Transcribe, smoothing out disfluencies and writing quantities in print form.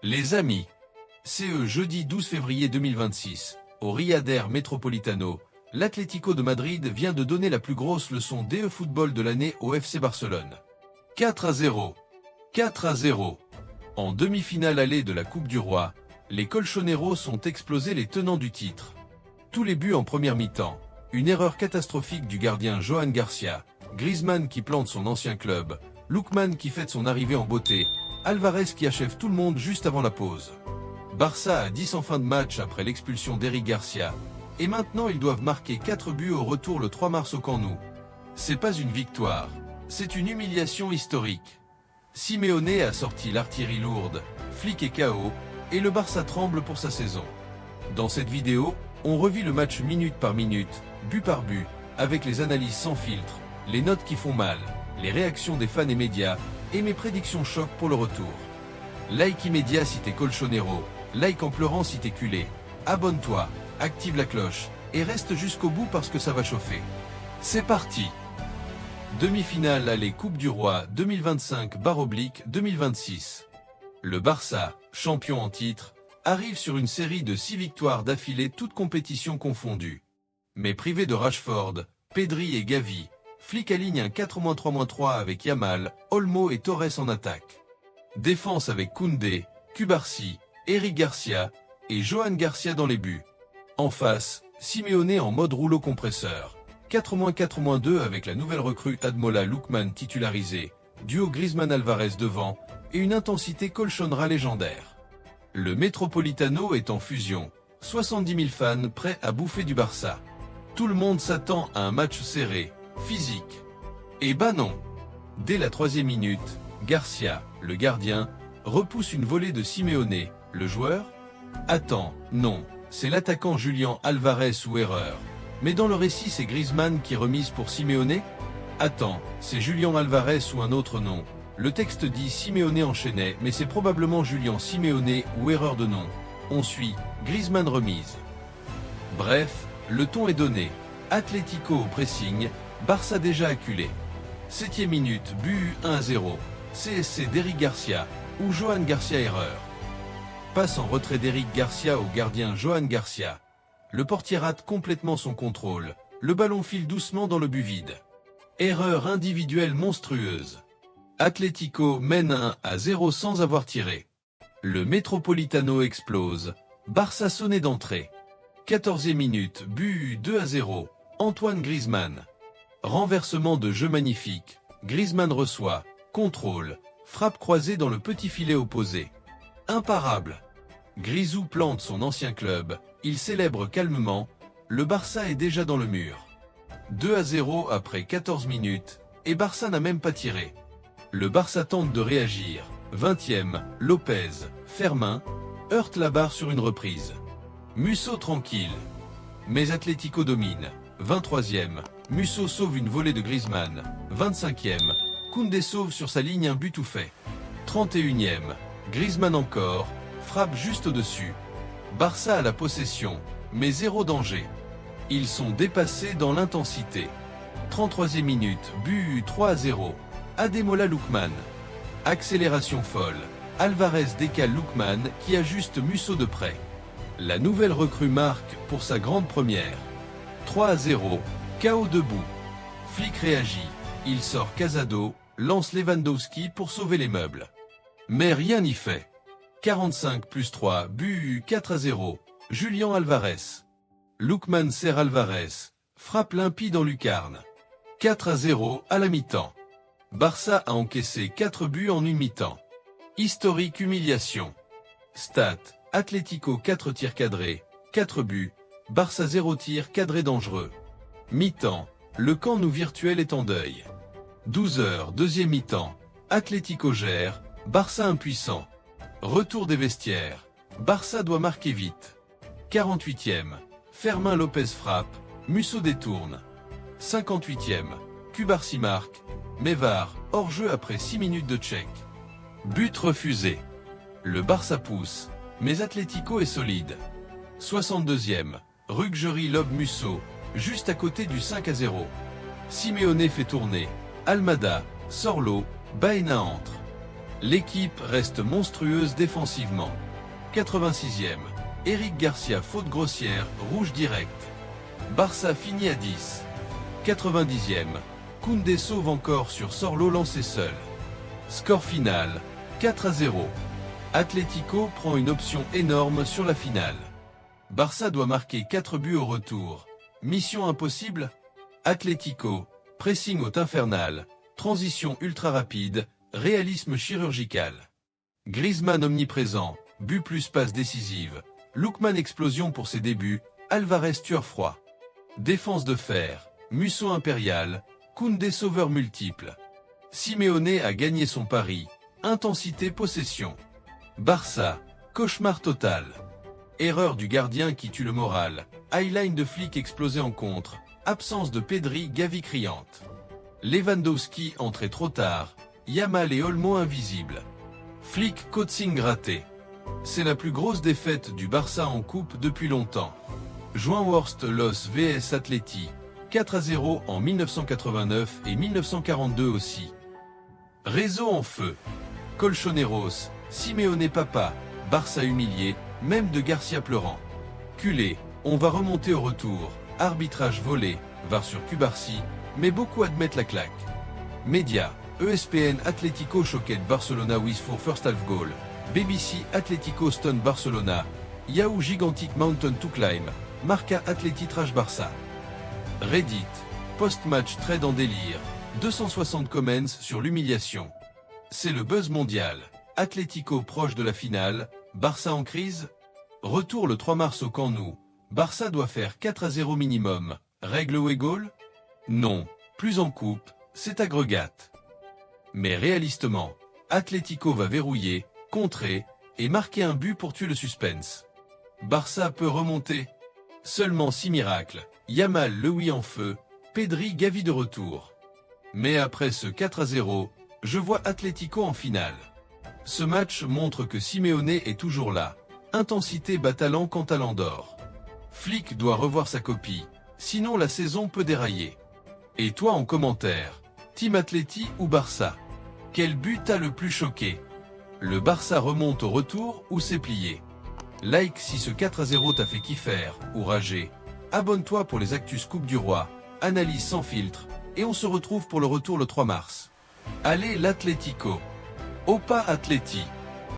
Les amis, c'est jeudi 12 février 2026, au Riyad Air Metropolitano, l'Atlético de Madrid vient de donner la plus grosse leçon football de l'année au FC Barcelone. 4-0. 4-0. En demi-finale allée de la Coupe du Roi, les Colchoneros ont explosé les tenants du titre. Tous les buts en première mi-temps, une erreur catastrophique du gardien Johan Garcia, Griezmann qui plante son ancien club, Lookman qui fête son arrivée en beauté, Alvarez qui achève tout le monde juste avant la pause. Barça a 10 en fin de match après l'expulsion d'Eric Garcia, et maintenant ils doivent marquer 4 buts au retour le 3 mars au Camp Nou. C'est pas une victoire, c'est une humiliation historique. Simeone a sorti l'artillerie lourde, Flick est KO, et le Barça tremble pour sa saison. Dans cette vidéo, on revit le match minute par minute, but par but, avec les analyses sans filtre, les notes qui font mal, les réactions des fans et médias, et mes prédictions choc pour le retour. Like immédiat si t'es colchonero, like en pleurant si t'es culé, abonne-toi, active la cloche, et reste jusqu'au bout parce que ça va chauffer. C'est parti! Demi-finale aller Coupe du Roi 2025/2026. Le Barça, champion en titre, arrive sur une série de 6 victoires d'affilée toutes compétitions confondues. Mais privé de Rashford, Pedri et Gavi, Flick aligne un 4-3-3 avec Yamal, Olmo et Torres en attaque. Défense avec Koundé, Cubarsí, Eric Garcia et Johan Garcia dans les buts. En face, Simeone en mode rouleau compresseur. 4-4-2 avec la nouvelle recrue Ademola Lookman titularisée, duo Griezmann-Alvarez devant, et une intensité colchonera légendaire. Le Metropolitano est en fusion, 70 000 fans prêts à bouffer du Barça. Tout le monde s'attend à un match serré, physique. Et bah non. Dès la 3e minute, Garcia, le gardien, repousse une volée de Simeone, le joueur. Attends, non, c'est l'attaquant Julián Alvarez ou erreur. Mais dans le récit c'est Griezmann qui remise pour Simeone? Attends, c'est Julián Alvarez ou un autre nom. Le texte dit Simeone enchaînait, mais c'est probablement Julián Simeone ou erreur de nom. On suit, Griezmann remise. Bref, le ton est donné. Atlético au pressing, Barça déjà acculé. 7e minute, but 1-0. CSC d'Eric Garcia, ou Johan Garcia erreur. Passe en retrait d'Eric Garcia au gardien Johan Garcia. Le portier rate complètement son contrôle, le ballon file doucement dans le but vide. Erreur individuelle monstrueuse. Atlético mène 1-0 sans avoir tiré. Le Metropolitano explose, Barça sonné d'entrée. 14e minute, but 2-0, Antoine Griezmann. Renversement de jeu magnifique, Griezmann reçoit, contrôle, frappe croisée dans le petit filet opposé. Imparable. Grisou plante son ancien club, il célèbre calmement, le Barça est déjà dans le mur. 2-0 après 14 minutes, et Barça n'a même pas tiré. Le Barça tente de réagir, 20e, Lopez, Fermin, heurte la barre sur une reprise. Musso tranquille. Mais Atlético domine, 23e, Musso sauve une volée de Griezmann, 25e, Koundé sauve sur sa ligne un but tout fait. 31e, Griezmann encore, frappe juste au-dessus. Barça a la possession, mais zéro danger. Ils sont dépassés dans l'intensité. 33e minute, but 3-0, Ademola Lookman. Accélération folle, Alvarez décale Lookman qui ajuste Musso de près. La nouvelle recrue marque pour sa grande première. 3-0, KO debout. Flick réagit, il sort Casado, lance Lewandowski pour sauver les meubles. Mais rien n'y fait. 45+3, but 4-0, Julián Alvarez. Lookman serre Alvarez, frappe limpide en lucarne. 4-0 à la mi-temps. Barça a encaissé 4 buts en une mi-temps. Historique humiliation. Stat, Atlético 4 tirs cadrés, 4 buts, Barça 0 tir cadré dangereux. Mi-temps, le Camp Nou virtuel est en deuil. 12h, 2e mi-temps, Atlético gère, Barça impuissant. Retour des vestiaires, Barça doit marquer vite. 48e, Fermin Lopez frappe, Musso détourne. 58e, Cubarsí marque, mais VAR, hors-jeu après 6 minutes de check. But refusé. Le Barça pousse, mais Atlético est solide. 62e, Ruggeri lobe Musso, juste à côté du 5-0. Simeone fait tourner, Almada, Sorlo, Baena entre. L'équipe reste monstrueuse défensivement. 86e. Eric Garcia faute grossière, rouge direct. Barça finit à 10. 90e. Koundé sauve encore sur Sorlo lancé seul. Score final, 4-0. Atlético prend une option énorme sur la finale. Barça doit marquer 4 buts au retour. Mission impossible? Atlético, pressing haute infernal, transition ultra rapide, réalisme chirurgical. Griezmann omniprésent, but plus passe décisive. Lookman explosion pour ses débuts, Alvarez tueur froid. Défense de fer, Musso impérial, Koundé sauveur multiple. Simeone a gagné son pari, intensité possession. Barça, cauchemar total. Erreur du gardien qui tue le moral, highline de flic explosé en contre, absence de Pedri, Gavi criante. Lewandowski entré trop tard, Yamal et Olmo invisibles. Flick coaching raté. C'est la plus grosse défaite du Barça en coupe depuis longtemps. Juan-Worst Los vs Atleti, 4-0 en 1989 et 1942 aussi. Réseau en feu. Colchoneros, Simeone papa, Barça humilié, même de Garcia pleurant. Culé, on va remonter au retour, arbitrage volé, VAR sur Cubarsi, mais beaucoup admettent la claque. Média, ESPN Atlético Choquette Barcelona with for first half goal, BBC Atlético Stone Barcelona, Yahoo Gigantic Mountain to climb, Marca Atleti Trash Barça. Reddit, post-match trade en délire, 260 comments sur l'humiliation. C'est le buzz mondial. Atlético proche de la finale, Barça en crise? Retour le 3 mars au Camp Nou. Barça doit faire 4-0 minimum. Règle ou goal? Non, plus en coupe, c'est agrégate. Mais réalistement, Atlético va verrouiller, contrer, et marquer un but pour tuer le suspense. Barça peut remonter. Seulement 6 miracles, Yamal le oui en feu, Pedri Gavi de retour. Mais après ce 4-0, je vois Atlético en finale. Ce match montre que Simeone est toujours là. Intensité bat talent quand talent d'or. Flick doit revoir sa copie, sinon la saison peut dérailler. Et toi en commentaire, Team Atleti ou Barça? Quel but t'a le plus choqué? Le Barça remonte au retour ou s'est plié? Like si ce 4-0 t'a fait kiffer ou rager. Abonne-toi pour les actus Coupe du Roi, analyse sans filtre, et on se retrouve pour le retour le 3 mars. Allez l'Atlético! Opa Atleti!